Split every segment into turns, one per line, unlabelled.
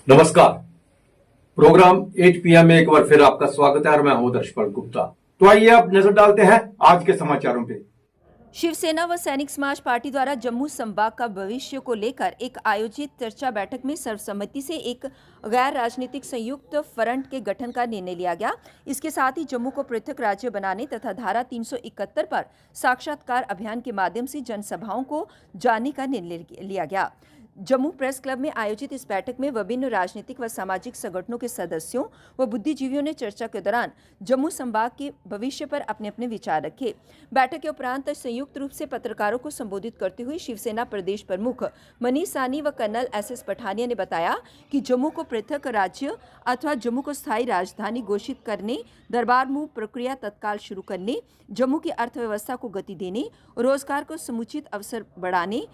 नमस्कार। Programme 8 PM में एक बार फिर आपका स्वागत है और मैं हूं दर्शपाल गुप्ता। तो आइए अब नजर डालते हैं आज के समाचारों पे।
शिवसेना व सैनिक समाज पार्टी द्वारा जम्मू संभाग का भविष्य को लेकर एक आयोजित चर्चा बैठक में सर्वसम्मति से एक गैर राजनीतिक संयुक्त फ्रंट के गठन का निर्णय लिया गया। इसके साथ ही जम्मू को पृथक राज्य बनाने तथा धारा 371 पर साक्षात्कार अभियान के माध्यम से जनसभाओं को जानने का निर्णय लिया गया। जम्मू प्रेस क्लब में आयोजित इस बैठक में विभिन्न राजनीतिक व सामाजिक संगठनों के सदस्यों व बुद्धिजीवियों ने चर्चा के दौरान जम्मू संभाग के भविष्य पर अपने अपने विचार रखे। बैठक के उपरांत संयुक्त रूप से पत्रकारों को संबोधित करते हुए शिवसेना प्रदेश प्रमुख मनीष साहनी व कर्नल SS पठानिया ने बताया कि जम्मू को पृथक राज्य अथवा जम्मू को स्थायी राजधानी घोषित करने, दरबार मूव प्रक्रिया तत्काल शुरू करने, जम्मू की अर्थव्यवस्था को गति देने, रोजगार को समुचित अवसर बढ़ाने,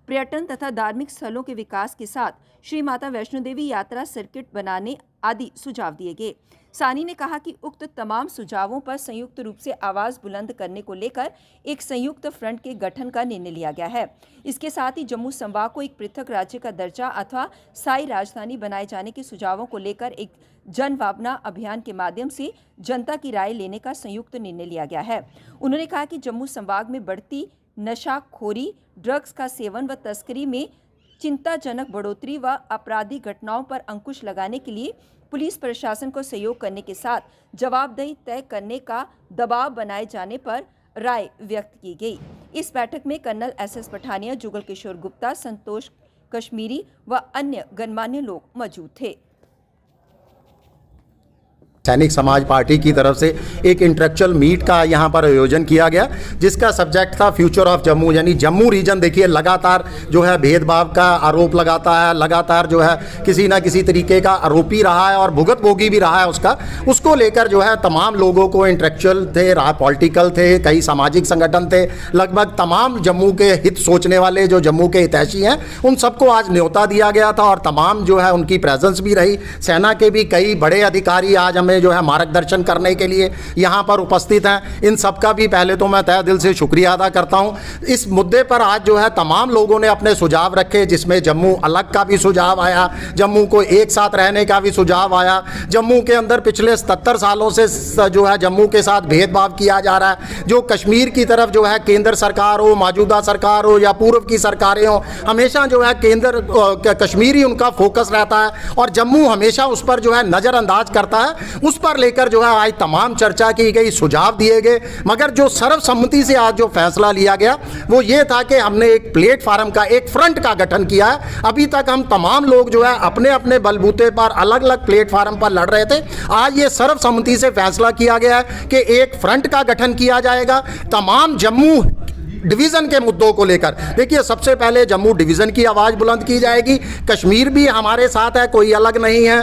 पर्यटन तथा धार्मिक स्थलों के विकास के साथ श्री माता वैष्णो देवी यात्रा सर्किट बनाने आदि सुझाव दिए गए। सानी ने कहा कि उक्त तमाम सुझावों पर संयुक्त रूप से आवाज बुलंद करने को लेकर एक संयुक्त फ्रंट के गठन का निर्णय लिया गया है। इसके साथ ही जम्मू संभाग को एक पृथक राज्य का दर्जा अथवा स्थायी राजधानी बनाए जाने के सुझावों को लेकर एक जन भावना अभियान के माध्यम से जनता की राय लेने का संयुक्त निर्णय लिया गया है। उन्होंने कहा कि जम्मू संभाग में बढ़ती नशाखोरी, ड्रग्स का सेवन व तस्करी में चिंताजनक बढ़ोतरी व आपराधिक घटनाओं पर अंकुश लगाने के लिए पुलिस प्रशासन को सहयोग करने के साथ जवाबदेही तय करने का दबाव बनाए जाने पर राय व्यक्त की गई। इस बैठक में कर्नल SS पठानिया, जुगल किशोर गुप्ता, संतोष कश्मीरी व अन्य गणमान्य लोग मौजूद थे।
सैनिक समाज पार्टी की तरफ से एक इंटेलेक्चुअल मीट का यहाँ पर आयोजन किया गया, जिसका सब्जेक्ट था फ्यूचर ऑफ जम्मू। यानी जम्मू रीजन देखिए लगातार जो है भेदभाव का आरोप लगाता है, लगातार जो है किसी ना किसी तरीके का आरोपी रहा है और भुगतभोगी भी रहा है उसको लेकर जो है तमाम लोगों को इंटेलेक्चुअल थे, पॉलिटिकल थे, कई सामाजिक संगठन थे, लगभग तमाम जम्मू के हित सोचने वाले जो जम्मू के हितैषी हैं उन सबको आज न्योता दिया गया था और तमाम जो है उनकी प्रेजेंस भी रही। सेना के भी कई बड़े अधिकारी आज हमें जो है मार्गदर्शन करने के लिए यहाँ पर उपस्थित हैं। इन सब का भी पहले तो मैं तहे दिल से शुक्रिया अदा करता हूँ। इस मुद्दे पर आज जो है तमाम लोगों ने अपने सुझाव रखे, जिसमें जम्मू अलग का भी सुझाव आया, जम्मू को एक साथ रहने का भी सुझाव आया। जम्मू के अंदर पिछले 77 सालों से जो है जम्मू के साथ भेदभाव किया जा रहा है। जो कश्मीर की तरफ जो है केंद्र सरकार हो, मौजूदा सरकार हो या पूर्व की सरकारें हो, हमेशा जो है केंद्र कश्मीर ही उनका फोकस रहता है और जम्मू हमेशा उस पर जो है नज़रअंदाज करता है। उस पर लेकर जो है आज तमाम चर्चा की गई, सुझाव दिए गए, मगर जो सर्वसम्मति से आज जो फैसला लिया गया वो ये था कि हमने एक प्लेटफार्म का, एक फ्रंट का गठन किया है। अभी तक हम तमाम लोग जो है अपने अपने बलबूते पर अलग अलग प्लेटफार्म पर लड़ रहे थे। आज ये सर्वसम्मति से फैसला किया गया है कि एक फ्रंट का गठन किया जाएगा तमाम जम्मू डिवीज़न के मुद्दों को लेकर। देखिए सबसे पहले जम्मू डिवीज़न की आवाज़ बुलंद की जाएगी। कश्मीर भी हमारे साथ है, कोई अलग नहीं है,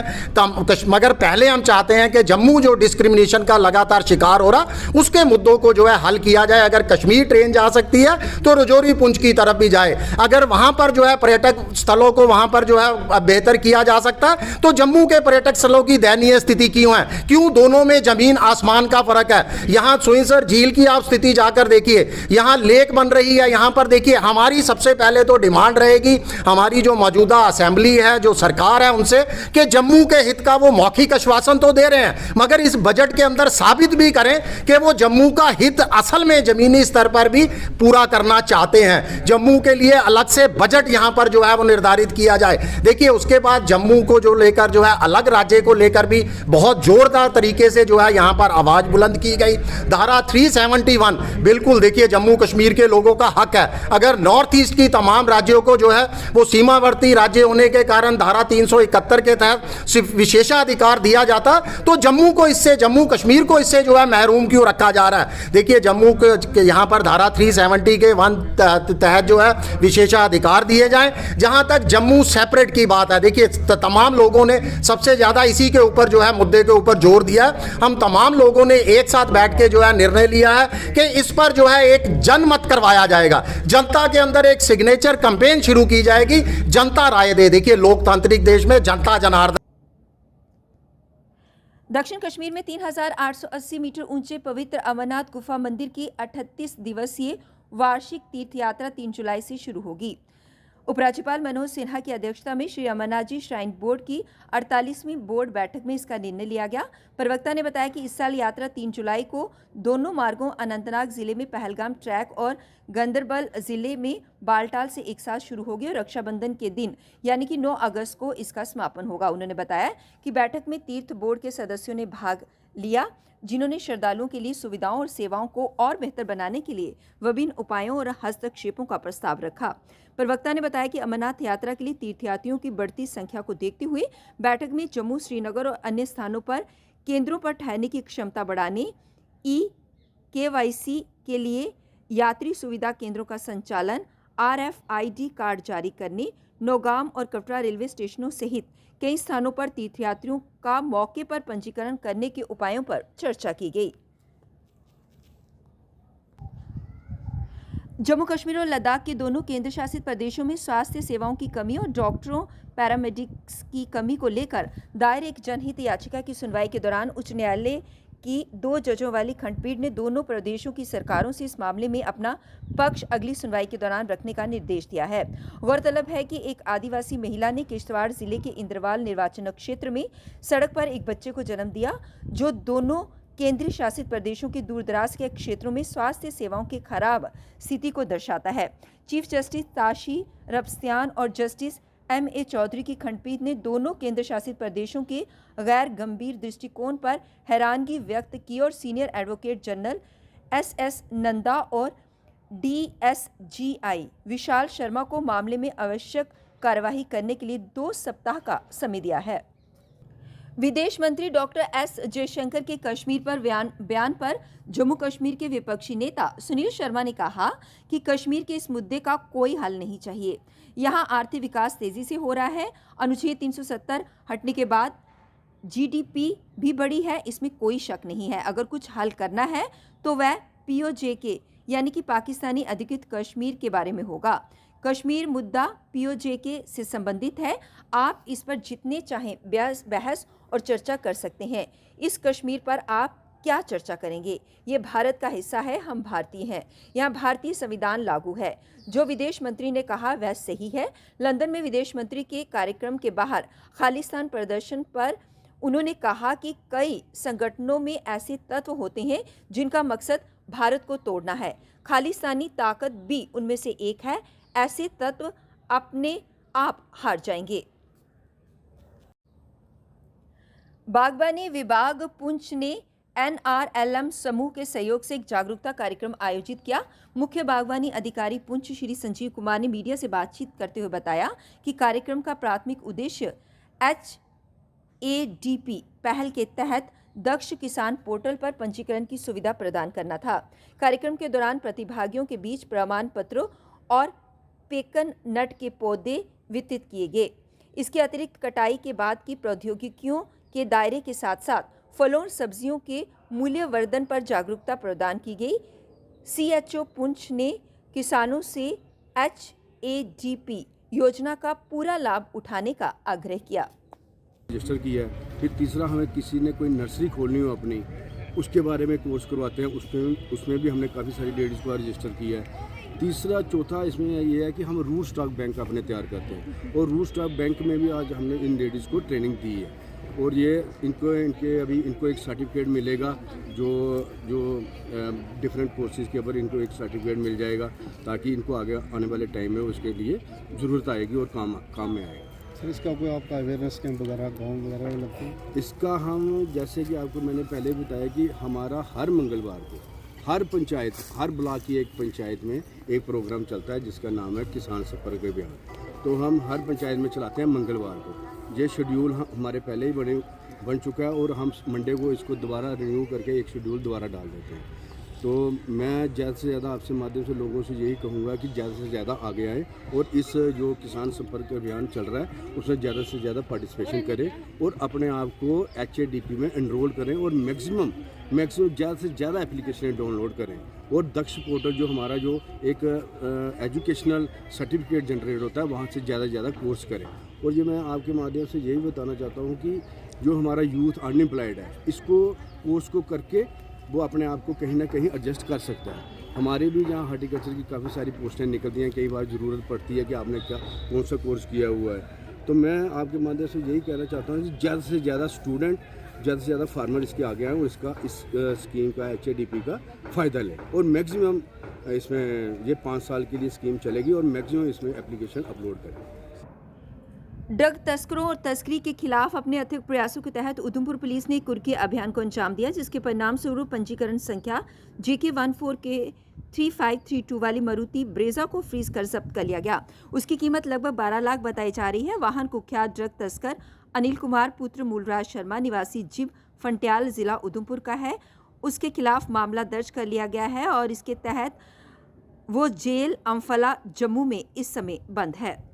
मगर पहले हम चाहते हैं कि जम्मू जो डिस्क्रिमिनेशन का लगातार शिकार हो रहा उसके मुद्दों को जो है हल किया जाए। अगर कश्मीर ट्रेन जा सकती है तो रजौरी पुंछ की तरफ भी जाए। अगर वहाँ पर जो है पर्यटक स्थलों को वहाँ पर जो है बेहतर किया जा सकता है तो जम्मू के पर्यटक स्थलों की दयनीय स्थिति क्यों है? क्यों दोनों में ज़मीन आसमान का फ़र्क है? यहाँ सुइंसर झील की आप स्थिति जाकर देखिए, यहाँ लेक बन रही है। यहाँ पर देखिए हमारी सबसे पहले तो डिमांड रहेगी हमारी जो मौजूदा असेंबली है, जो सरकार है, उनसे कि जम्मू के हित का वो मौखिक आश्वासन तो दे रहे हैं मगर इस बजट के अंदर साबित भी करें कि वो जम्मू का हित असल में जमीनी स्तर पर भी पूरा करना चाहते हैं। जम्मू के लिए अलग से बजट यहाँ पर जो है वो निर्धारित किया जाए। देखिए उसके बाद जम्मू को जो लेकर जो है अलग राज्य को लेकर भी बहुत जोरदार तरीके से जो है यहाँ पर आवाज़ बुलंद की गई। धारा 371 बिल्कुल देखिए जम्मू कश्मीर के लोगों का हक है। अगर नॉर्थ ईस्ट की तमाम राज्यों को जो है वो सीमावर्ती राज्य होने के कारण धारा 371 के तहत सिर्फ विशेषाधिकार दिया जाता तो जम्मू कश्मीर को इससे जो है महरूम क्यों रखा जा रहा है? देखिए जम्मू के यहाँ पर धारा 370 के तहत जो है विशेषाधिकार दिए जाएं। जहाँ तक जम्मू सेपरेट की बात है, देखिए तमाम लोगों ने सबसे ज़्यादा इसी के ऊपर जो है मुद्दे के ऊपर जोर दिया। हम तमाम लोगों ने एक साथ बैठ के जो है निर्णय लिया है कि इस पर जो है एक जनमत करवाया जाएगा। जनता के अंदर एक सिग्नेचर कैंपेन शुरू की जाएगी, जनता राय दे। देखिए लोकतांत्रिक देश में जनता जनार्दन।
दक्षिण कश्मीर में 3880 मीटर ऊंचे पवित्र अमरनाथ गुफा मंदिर की 38 दिवसीय वार्षिक तीर्थ यात्रा 3 जुलाई से शुरू होगी। उपराज्यपाल मनोज सिन्हा की अध्यक्षता में श्री अमरनाथ जी श्राइन बोर्ड की 48वीं बोर्ड बैठक में इसका निर्णय लिया गया। प्रवक्ता ने बताया कि इस साल यात्रा 3 जुलाई को दोनों मार्गों अनंतनाग जिले में पहलगाम ट्रैक और गंदरबल जिले में बालटाल से एक साथ शुरू होगी और रक्षाबंधन के दिन यानी कि 9 अगस्त को इसका समापन होगा। उन्होंने बताया कि बैठक में तीर्थ बोर्ड के सदस्यों ने भाग लिया, जिन्होंने श्रद्धालुओं के लिए सुविधाओं और सेवाओं को और बेहतर बनाने के लिए विभिन्न उपायों और हस्तक्षेपों का प्रस्ताव रखा। प्रवक्ता ने बताया कि अमरनाथ यात्रा के लिए तीर्थयात्रियों की बढ़ती संख्या को देखते हुए बैठक में जम्मू, श्रीनगर और अन्य स्थानों पर केंद्रों पर ठहरने की क्षमता बढ़ाने, KYC के लिए यात्री सुविधा केंद्रों का संचालन, RFID कार्ड जारी करने, नौगाम और कटरा रेलवे स्टेशनों सहित कई स्थानों पर तीर्थयात्रियों का मौके पर पंजीकरण करने के उपायों पर चर्चा की गई। जम्मू कश्मीर और लद्दाख के दोनों केंद्र शासित प्रदेशों में स्वास्थ्य सेवाओं की कमी और डॉक्टरों, पैरामेडिक्स की कमी को लेकर दायर एक जनहित याचिका की सुनवाई के दौरान उच्च न्यायालय की 2 जजों वाली खंडपीठ ने दोनों प्रदेशों की सरकारों से इस मामले में अपना पक्ष अगली सुनवाई के दौरान रखने का निर्देश दिया है। गौरतलब है कि एक आदिवासी महिला ने किश्तवाड़ जिले के इंद्रवाल निर्वाचन क्षेत्र में सड़क पर एक बच्चे को जन्म दिया, जो दोनों केंद्रीय शासित प्रदेशों के दूरदराज के क्षेत्रों में स्वास्थ्य सेवाओं की खराब स्थिति को दर्शाता है। चीफ जस्टिस ताशी रब्स्तियान और जस्टिस MA चौधरी की खंडपीठ ने दोनों केंद्र शासित प्रदेशों के गैर गंभीर दृष्टिकोण पर हैरानगी व्यक्त की और senior advocate general SS Nanda और DSGI विशाल शर्मा को मामले में आवश्यक कार्यवाही करने के लिए 2 सप्ताह का समय दिया है। विदेश मंत्री डॉक्टर S जयशंकर के कश्मीर पर बयान पर जम्मू कश्मीर के विपक्षी नेता सुनील शर्मा ने कहा कि कश्मीर के इस मुद्दे का कोई हल नहीं चाहिए। यहां आर्थिक विकास तेजी से हो रहा है। अनुच्छेद 370 हटने के बाद GDP भी बढ़ी है, इसमें कोई शक नहीं है। अगर कुछ हल करना है तो वह POJK यानी कि पाकिस्तानी अधिकृत कश्मीर के बारे में होगा। कश्मीर मुद्दा POJK से संबंधित है। आप इस पर जितने चाहें बहस और चर्चा कर सकते हैं। इस कश्मीर पर आप क्या चर्चा करेंगे? ये भारत का हिस्सा है, हम भारतीय हैं। यहाँ भारतीय संविधान लागू है। जो विदेश मंत्री ने कहा वह सही है। लंदन में विदेश मंत्री के कार्यक्रम के बाहर खालिस्तान प्रदर्शन पर उन्होंने कहा कि कई संगठनों में ऐसे तत्व होते हैं जिनका मकसद भारत को तोड़ना है। खालिस्तानी ताकत भी उनमें से एक है। ऐसे तत्व अपने आप हार जाएंगे। बागवानी विभाग पुंछ ने NRLM समूह के सहयोग से एक जागरूकता कार्यक्रम आयोजित किया। मुख्य बागवानी अधिकारी पुंछ श्री संजीव कुमार ने मीडिया से बातचीत करते हुए बताया कि कार्यक्रम का प्राथमिक उद्देश्य HADP पहल के तहत दक्ष किसान पोर्टल पर पंजीकरण की सुविधा प्रदान करना था। कार्यक्रम के दौरान प्रतिभागियों के बीच प्रमाण पत्रों और पेकन नट के पौधे वितरित किए गए। इसके अतिरिक्त कटाई के बाद की प्रौद्योगिकियों के दायरे के साथ साथ फलों और सब्जियों के मूल्यवर्धन पर जागरूकता प्रदान की गई। CHO पुंछ ने किसानों से HADP योजना का पूरा लाभ उठाने का आग्रह किया।
रजिस्टर किया है। फिर तीसरा, हमें किसी ने कोई नर्सरी खोलनी हो अपनी, उसके बारे में कोर्स करवाते हैं, उसमें भी हमने काफ़ी सारी लेडीज़ को रजिस्टर किया है। तीसरा चौथा इसमें ये है कि हम रूट स्टॉक बैंक अपने तैयार करते हैं और रूट स्टॉक बैंक में भी आज हमने इन लेडीज़ को ट्रेनिंग दी है और ये इनको एक सर्टिफिकेट मिलेगा जो डिफरेंट कोर्सेज़ के ऊपर इनको एक सर्टिफिकेट मिल जाएगा ताकि इनको आगे आने वाले टाइम में उसके लिए ज़रूरत आएगी और काम में आएगा।
सर, इसका कोई आपका अवेयरनेस कैंप वगैरह गाँव वगैरह लगते हैं?
इसका हम जैसे कि आपको मैंने पहले बताया कि हमारा हर मंगलवार को हर पंचायत, हर ब्लॉक की एक पंचायत में एक प्रोग्राम चलता है जिसका नाम है किसान संपर्क अभियान। तो हम हर पंचायत में चलाते हैं मंगलवार को। ये शेड्यूल हमारे पहले ही बन चुका है और हम मंडे को इसको दोबारा रिन्यू करके एक शेड्यूल दोबारा डाल देते हैं। तो मैं ज़्यादा से ज़्यादा आपसे माध्यम से लोगों से यही कहूँगा कि ज़्यादा से ज़्यादा आगे आएँ और इस जो किसान संपर्क अभियान चल रहा है उसमें ज़्यादा से ज़्यादा पार्टिसिपेशन करें और अपने आप को HADP में एनरोल करें और मैक्सिमम ज़्यादा से ज़्यादा एप्लीकेशनें डाउनलोड करें। और दक्ष पोर्टल जो हमारा जो एक एजुकेशनल सर्टिफिकेट जनरेट होता है वहाँ से ज़्यादा कोर्स करें। और ये मैं आपके माध्यम से यही बताना चाहता हूँ कि जो हमारा यूथ अनएम्प्लॉयड है, इसको कोर्स को करके वो अपने आप को कहीं ना कहीं एडजस्ट कर सकता है। हमारे भी जहाँ हार्टिकल्चर की काफ़ी सारी पोस्टें निकलती हैं, कई बार ज़रूरत पड़ती है कि आपने कौन सा कोर्स किया हुआ है। तो मैं आपके माध्यम से यही कहना चाहता हूँ कि ज़्यादा से ज़्यादा स्टूडेंट, ज़्यादा से ज़्यादा फार्मर इसके आगे आएँ और इस स्कीम का HADP का फ़ायदा लें और मैक्सिमम इसमें ये 5 साल के लिए स्कीम चलेगी और मैक्सिमम इसमें एप्लीकेशन अपलोड करें।
ड्रग तस्करों और तस्करी के खिलाफ अपने अथक प्रयासों के तहत उधमपुर पुलिस ने कुर्की अभियान को अंजाम दिया, जिसके परिणाम स्वरूप पंजीकरण संख्या JK14K3532 वाली मारुति ब्रेजा को फ्रीज कर जब्त कर लिया गया। उसकी कीमत लगभग 12 लाख बताई जा रही है। वाहन कुख्यात ड्रग तस्कर अनिल कुमार पुत्र मूलराज शर्मा निवासी जिब फंटियाल जिला उधमपुर का है। उसके खिलाफ मामला दर्ज कर लिया गया है और इसके तहत वो जेल अम्फला जम्मू में इस समय बंद है।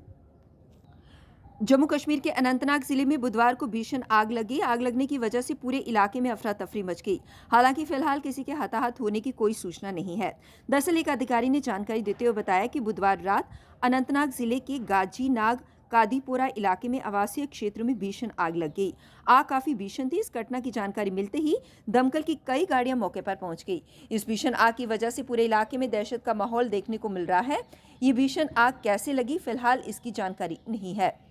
जम्मू कश्मीर के अनंतनाग जिले में बुधवार को भीषण आग लगी। आग लगने की वजह से पूरे इलाके में अफरा तफरी मच गई। हालांकि फिलहाल किसी के हताहत होने की कोई सूचना नहीं है। दरअसल एक अधिकारी ने जानकारी देते हुए बताया कि बुधवार रात अनंतनाग जिले के गाजी नाग कादीपोरा इलाके में आवासीय क्षेत्र में भीषण आग लग गई। आग काफी भीषण थी। इस घटना की जानकारी मिलते ही दमकल की कई गाड़ियां मौके पर पहुंच गई। इस भीषण आग की वजह से पूरे इलाके में दहशत का माहौल देखने को मिल रहा है। ये भीषण आग कैसे लगी, फिलहाल इसकी जानकारी नहीं है।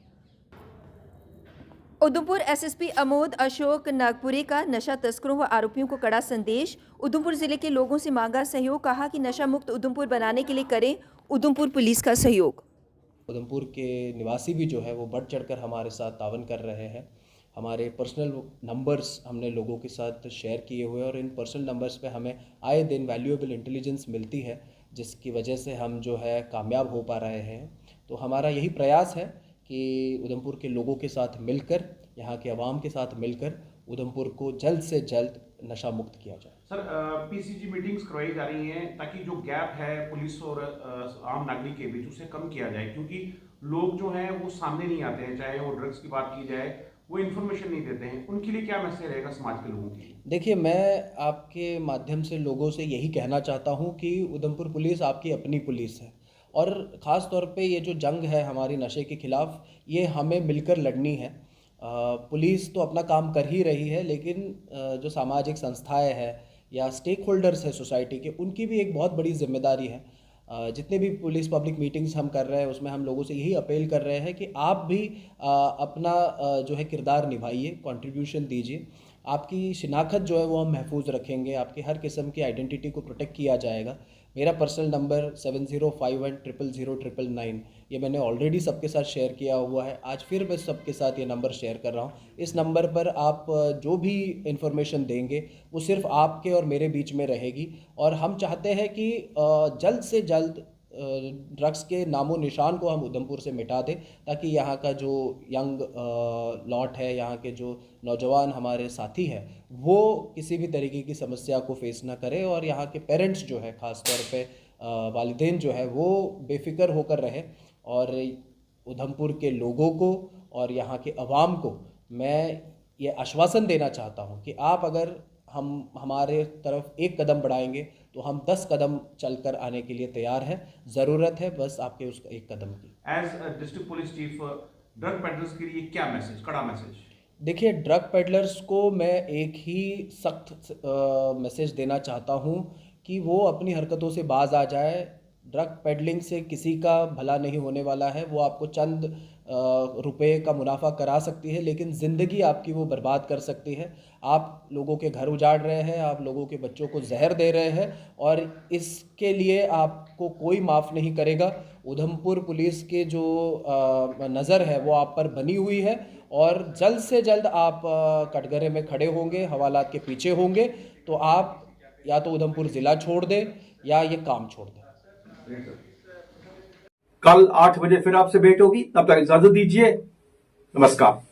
उधमपुर एसएसपी अमोद अशोक नागपुरी का नशा तस्करों व आरोपियों को कड़ा संदेश। उधमपुर जिले के लोगों से मांगा सहयोग, कहा कि नशा मुक्त उधमपुर बनाने के लिए करें उधमपुर पुलिस का सहयोग।
उधमपुर के निवासी भी जो है वो बढ़ चढ़कर हमारे साथ तावन कर रहे हैं। हमारे पर्सनल नंबर्स हमने लोगों के साथ शेयर किए हुए और इन पर्सनल नंबर्स पे हमें आए दिन वैल्यूएबल इंटेलिजेंस मिलती है, जिसकी वजह से हम जो है कामयाब हो पा रहे हैं। तो हमारा यही प्रयास है कि उधमपुर के लोगों के साथ मिलकर, यहाँ के अवाम के साथ मिलकर उधमपुर को जल्द से जल्द नशा मुक्त किया जाए।
सर, PCG मीटिंग्स करवाई जा रही हैं ताकि जो गैप है पुलिस और आम नागरिक के बीच उसे कम किया जाए, क्योंकि लोग जो हैं वो सामने नहीं आते हैं। चाहे वो ड्रग्स की बात की जाए, वो इन्फॉर्मेशन नहीं देते हैं। उनके लिए क्या मैसेज रहेगा समाज के लोगों के?
देखिए, मैं आपके माध्यम से लोगों से यही कहना चाहता हूँ कि उधमपुर पुलिस आपकी अपनी पुलिस है और ख़ास तौर पे ये जो जंग है हमारी नशे के ख़िलाफ़, ये हमें मिलकर लड़नी है। पुलिस तो अपना काम कर ही रही है, लेकिन जो सामाजिक संस्थाएं हैं या स्टेक होल्डर्स है सोसाइटी के, उनकी भी एक बहुत बड़ी जिम्मेदारी है। जितने भी पुलिस पब्लिक मीटिंग्स हम कर रहे हैं उसमें हम लोगों से यही अपील कर रहे हैं कि आप भी अपना जो है किरदार निभाइए, कंट्रीब्यूशन दीजिए। आपकी शिनाख्त जो है वो हम महफूज रखेंगे, आपकी हर किस्म की आइडेंटिटी को प्रोटेक्ट किया जाएगा। मेरा पर्सनल नंबर 7051000999, ये मैंने ऑलरेडी सबके साथ शेयर किया हुआ है। आज फिर मैं सबके साथ ये नंबर शेयर कर रहा हूँ। इस नंबर पर आप जो भी इंफॉर्मेशन देंगे वो सिर्फ आपके और मेरे बीच में रहेगी और हम चाहते हैं कि जल्द से जल्द ड्रग्स के नामो निशान को हम उधमपुर से मिटा दें, ताकि यहाँ का जो यंग लॉट है, यहाँ के जो नौजवान हमारे साथी हैं, वो किसी भी तरीके की समस्या को फेस ना करें और यहाँ के पेरेंट्स जो है, ख़ास तौर पे वालिदैन जो है, वो बेफिक्र होकर रहे। और उधमपुर के लोगों को और यहाँ के अवाम को मैं ये आश्वासन देना चाहता हूँ कि आप अगर हमारे तरफ एक कदम बढ़ाएंगे तो हम 10 कदम चलकर आने के लिए तैयार हैं। ज़रूरत है बस आपके उस एक कदम की।
As district police chief, drug peddlers के लिए क्या मैसेज, कड़ा मैसेज?
देखिए, ड्रग पेडलर्स को मैं एक ही सख्त मैसेज देना चाहता हूँ कि वो अपनी हरकतों से बाज आ जाए। ड्रग पेडलिंग से किसी का भला नहीं होने वाला है। वो आपको चंद रुपए का मुनाफा करा सकती है, लेकिन ज़िंदगी आपकी वो बर्बाद कर सकती है। आप लोगों के घर उजाड़ रहे हैं, आप लोगों के बच्चों को जहर दे रहे हैं और इसके लिए आपको कोई माफ़ नहीं करेगा। उधमपुर पुलिस के जो नज़र है वो आप पर बनी हुई है और जल्द से जल्द आप कटघरे में खड़े होंगे, हवालात के पीछे होंगे, तो आप या तो उधमपुर ज़िला छोड़ दें या ये काम छोड़ दें।
कल 8 बजे फिर आपसे भेंट होगी, तब तक इजाजत दीजिए। नमस्कार।